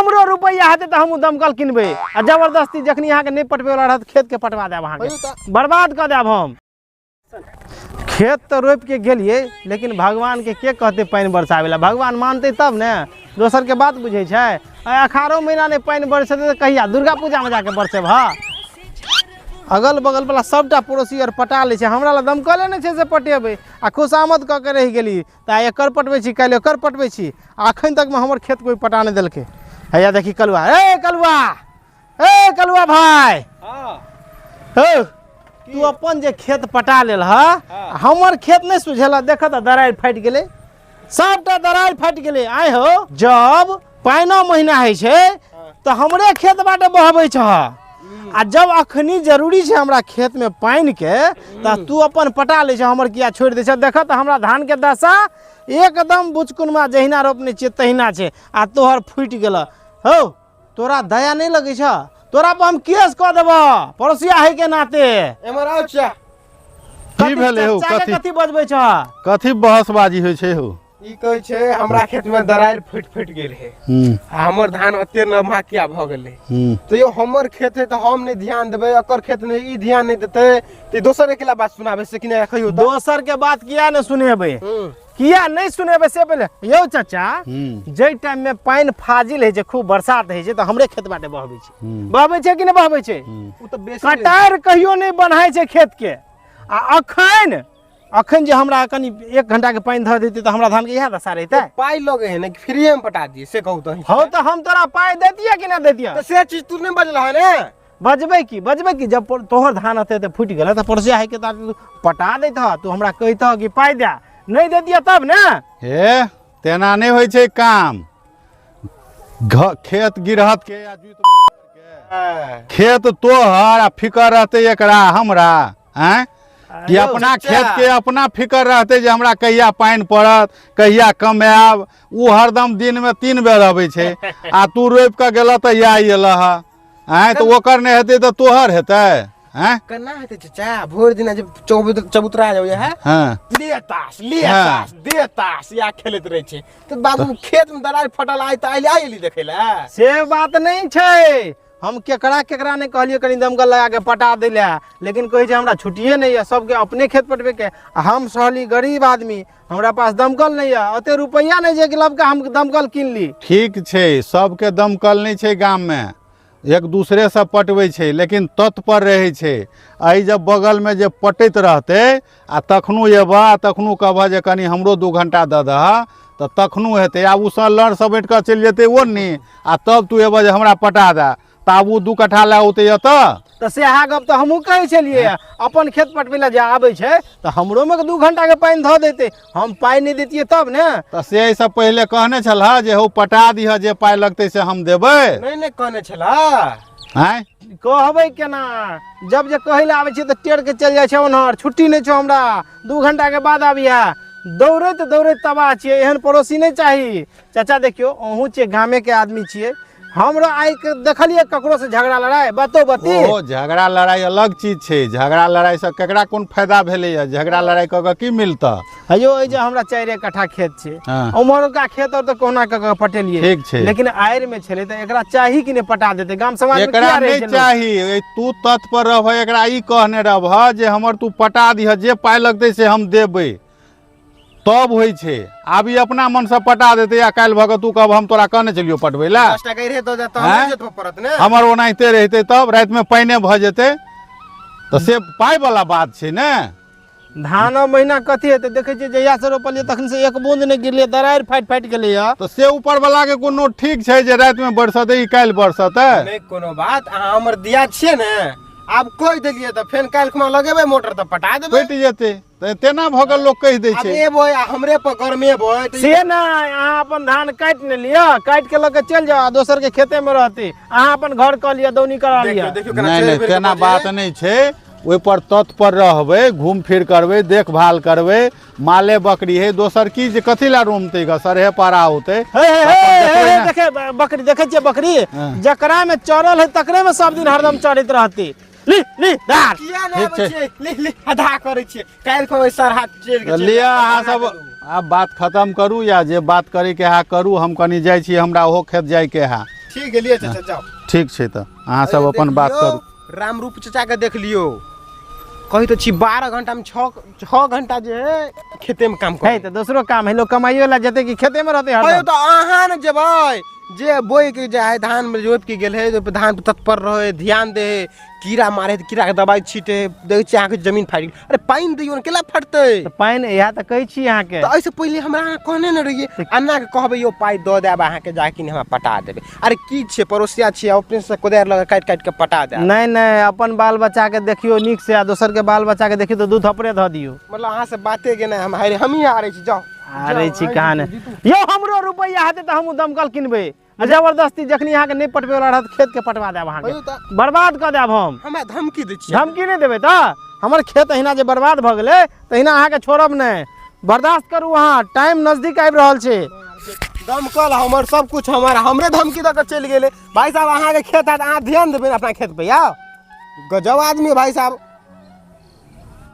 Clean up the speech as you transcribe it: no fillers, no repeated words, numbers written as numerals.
हमरो रुपया हेतै त हम दमकल किनबै आ जबरदस्ती जखनी अहाँ के नहीं पटबे वाला रहत खेत के पटवा देब अहाँ के बर्बाद कर देब हम। खेत तो रोप के गेलिए लेकिन भगवान के कहते पानी बरसावे ला भगवान मानते तब ने दोसर के बात बुझे छै। अखाड़ो महीना ने पानी बरसे तो कहिया दुर्गा पूजा में जाके बरसे भा अगल बगल वाला सबटा पड़ोसी और पटा ले हमरा ला दमकले नहीं छै से पटेबे आ खुशामद क के रह गेली त एकर पटबे छी काल्हि एकर पटबे छी अखन तक में हमर खेत कोई पटा नहीं देलके। हैया देखी कलुआ कलुआ भाई हो तू अपन जे खेत पटा लेल हमर खेत नहीं सुझेला देख त दरार फाटि गेले सबटा दरार फाटि गेले। आय हो जब पाइनो महीना है छे तो हमरे खेत बाटे बहबै छ आ जब अखनी जरूरी है हमरा खेत में पानी के त तू अपन पटा ले हमर किया छोड़ दे देख त हमरा धान के दशा एकदम बुचकुनमा जहिना रोपने छे तहिना छे आ तोहर फुट गेल हो तोरा दया नहीं लगे छ तोरा पर हम केस क देब पड़ोसिया है के नाते एमर आउ छ की भेले हो कथी बजबै छ कथी बहसबाजी होय छै हो ई कहै छै हमरा खेत में दरार फुट गेल है हमर धान ओते नमहा किया भ गेलै तो यो हमर खेत है तो हम नहीं ध्यान देबै अकर खेत में ई ध्यान नहीं देते तो दोसर के बात सुनाबे से कि नहीं कहियो दोसर के बात किया नहीं सुनेबे किया नहीं सुनेबे से पहले यो चाचा जे टाइम में पानी फाजिल है जे खूब बरसात है जे तो हमरे खेत बाटे बहबै छै कि नहीं बहबै छै उ तो बेसी कटार कहियो नहीं बनाय छै खेत के आ अखन जे हमरा कनी 1 घंटा के पानी धर देती तो हमरा धान के इहा दशा रहते पाई लगे है ना फ्री में पटा दिए से कहू तो हो तो हम तोरा पाई देतिया कि ना देतिया तो से चीज तू नहीं बजला है ना बजबै की जब तोहर धान हते तो फुट गेल तो पड़ोसिया है के तू पटा देत तू हमरा कहत कि पाई दे नहीं देतिया तब ना हे तेना नहीं होय छै काम खेत गिरहत के या जूत खेत तोहर आ फिकर रहते एकरा हमरा हैं कि अपना खेत के अपना फिकर रहते जे हमरा कहिया पानी पड़त कहिया कमाएब उ हरदम दिन में 3 बेर अबै छै आ तू रोप के गेल त या एलह हैं तो ओकर नहीं हेते तो तोहर हेते हैं कना हेते चाचा भोर दिन जब चबूतरा जाउ है हां ले तास दे तास या खेलत रहे छै तो बाबू खेत में दरार फटल आइ त आइली देखेला से बात नहीं छै हम केकरा ने कहलिए कनी दमकल लगा के पटा देले लेकिन कहे छै हमरा छुट्टिए नहीं है सबके अपने खेत पटबे के हम सहली गरीब आदमी हमरा पास दमकल नहीं है ओते रुपया नहीं जे लब के हम दमकल किन ली। ठीक छै सबके दमकल नहीं छै गाम में एक दूसरे से पटबै छै लेकिन तत्पर रहे छै आई जब बगल में जे पटैत रहते आ तखनो एबा तखनो कहबा जे कनी हमरो 2 घंटा द दह त तखनो हेते आब उ स लड़ सबैट के चल जेते ओन्नी आ तब तू एबा जे हमरा पटा दा ताबू 2 कट्ठा ला होते तो से अहा गप तो हमहू कहे छलिए अपन खेत पटबे ला जे आबै छै तो हमरो में 2 घंटा के पानी ध देते हम पाई नहीं देतिए तब ने तो से सब पहले कहने छला जे हो पटा दिह जे पाई लगते से हम देबै नहीं कहने छला हैं कहबै केना जब जे कहै ला आबै छै तो टेर के चल जाय छै ओनहर छुट्टी नहीं छौ हमरा 2 घंटा के बाद आबिया दौड़ैत तबाह छियै एहन पड़ोसी नहीं चाही। चाचा देखियो अहूँ छियै गामे के आदमी छियै हमरा आई के देखलिए ककरो से झगड़ा लड़ाई बतो बती ओ झगड़ा लड़ाई अलग चीज छे झगड़ा लड़ाई से केकरा कोन फायदा भेले झगड़ा लड़ाई क के की मिलता अयो ए जे हमरा 4 कट्ठा खेत छे उमर का खेत और तो कोना क पटेलिए ठीक छे लेकिन आयर में छले त एकरा चाही कि ने पटा देते गाम समाज में एकरा नहीं चाही तू तत्पर रह एकरा ई कहने रह जे हमर तू पटा दिह जे पाई लगते से हम देबै तब होई छे आब अपना मन से पटा देते या काल भगत तू कब हम तोरा कहने चलियो पटबै ला हमर ओनाहिते रहते तब रात में पानी भ जेते तो से पाई वाला बात छे ने धान महीना कथी हेते देखे छे जहिया से रोपलिए तखन से एक बूंद नहीं गिरले दरार फाट गेले या तो से ऊपर वाला के कोनो ठीक छे जे रात में बरसते ई काल बरसते नहीं कोनो बात अहाँ हमर दिया छे ने आब कोई देलिए त फेन काल खुमा लगेबे मोटर त पटा देबे फट जेते तेना भगल लोग कह दे छे ए बोय हमरे पर गरमे बोय से ना अहाँ अपन धान काट ने लिया काट के लगे चल जाओ दोसर के खेते में रहती अहाँ अपन घर क लिया दौनी करा लिया नहीं तेना बात नहीं छे ओइ पर तत्पर रहबे घूम फिर करबे देखभाल करबे माले बकरी है दोसर की जे कथी ला रोमते ग सरहे पारा होते देखे बकरी देखे छे बकरी जकरा में चरल है तकरे में सब दिन हरदम चरत रहती ली दार किया ना बचे ली आधा करे छे काल को सर हाथ चेर के लिया अहाँ सब अब बात खत्म करू या जे बात करे के हा करू हम कनी जाय छी हमरा ओहो खेत जाय के हा ठीक है लिए चाचा जाओ। ठीक छै तऽ अहाँ सब अपन बात करू। रामरूप चाचा के देख लियो, कही तो छी 12 घंटा में 6 घंटा जे है खेते में काम है करे। तो दूसरो काम है, लोग कमाइयो ला जते कि खेते में रहते कहियो हर तो अहाँ न जेबै जे बोई के जाए धान में जोत के गेल है, धान पे तत्पर रहे, ध्यान दे, कीड़ा मारे तो कीड़ा के दवाई छीटे, देख छी अहाँ के जमीन फाटि गेल। अरे पानी दियो न केला फटतै। तो पानी यह तो कही छी अहाँ के। तो ऐसे पहले हमरा अहाँ कहने न रहिए, अन्ना के कहबै यो पाई दऽ देब अहाँ के जाके हमरा पटा देबै। अरे की छै पड़ोसिया छियै, अपने से कोदार लगा काट के पटा देब। नहीं नहीं, अपन बाल बच्चा के देखियो नीक से, आ दोसर के बाल बच्चा के देखियो तो दू थपड़े धऽ दियो। मतलब अहाँ से बाते के नहीं, हम ही आ रहे छी। जाओ अरे छी कहाँ ने यो हमरो रुपैया हेतै तऽ हमहूँ दमकल किनबै, आ जबरदस्ती जखनी अहाँ के नहीं पटबे वाला रहत खेत के पटवा देब, अहाँ के बर्बाद कऽ देब हम। हमरा धमकी दै छियै। धमकी नहीं देबै तऽ हमर खेत अहिना जे बर्बाद भऽ गेलै तहिना अहाँ के छोड़ब नहीं, बर्दाश्त करू अहाँ, टाइम नजदीक आबि रहल छै। दमकल हमर सब कुछ हमारा, हमरे धमकी दऽ के चलि गेलै। भाई साहब अहाँ के खेत है, अहाँ ध्यान देबै अपना खेत पे यार, गजब आदमी भाई साहब।